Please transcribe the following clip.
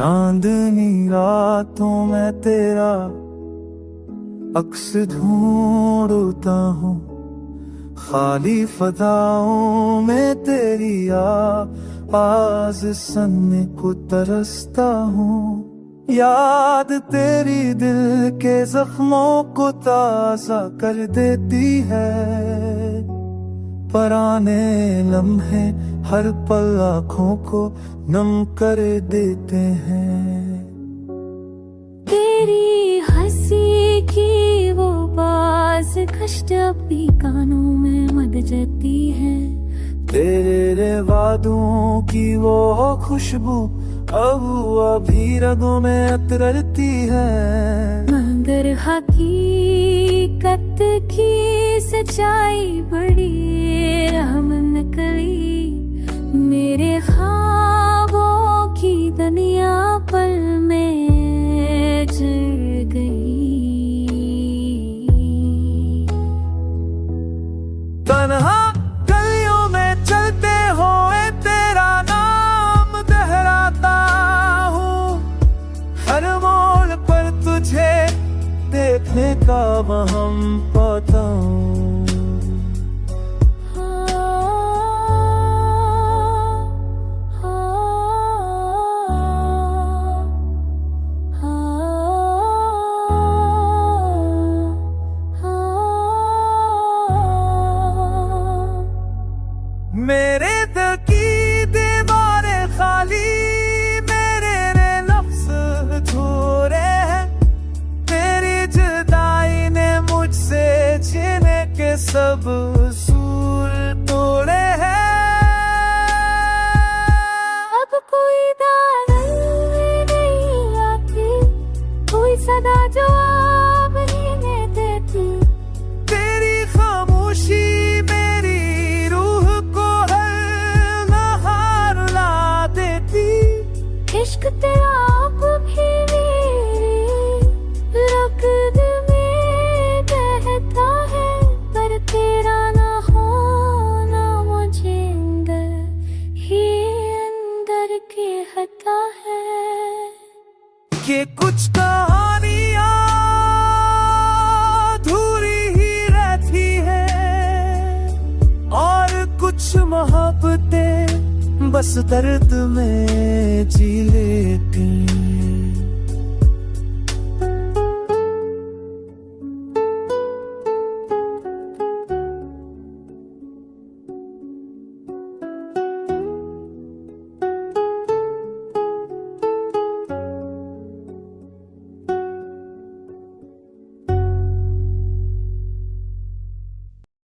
चांदनी रातों में तेरा अक्स ढूंढता हूँ, खाली फदाओं में तेरी आवाज सुनने को तरसता हूँ। याद तेरी दिल के जख्मों को ताज़ा कर देती है, पुराने लम्हे हर पल आँखों को नम कर देते हैं। तेरी हंसी की वो बाज कष्ट अपनी कानों में मद जाती है, तेरे वादों की वो खुशबू अब अभी रगों में उतरती है। मगर हकीकत की सच्चाई बड़ी रहम निकली, मेरे ख्वाबों की दुनिया पल में जल गई। तन्हा गलियों में चलते हुए तेरा नाम दोहराता हूँ, हर मोड़ पर तुझे देखने का वहम पाता हूँ। मेरे दिल की दीवारें खाली, मेरे लफ्ज अधूरे हैं, तेरी जुदाई ने मुझसे जीने के सब उसूल तोड़े हैं। अब कोई दागन नहीं आती, कोई सदा जवाब ही नहीं देती, तेरी खामोशी मेरी रूह को हर नहार ला देती। इश्क तेरा अब भी मेरी रगत में बहता है, पर तेरा ना होना मुझे अंदर ही अंदर के हता है। कि कुछ कहानियां अधूरी ही रहती है, और कुछ मोहब्बतें बस दर्द में जी लेती।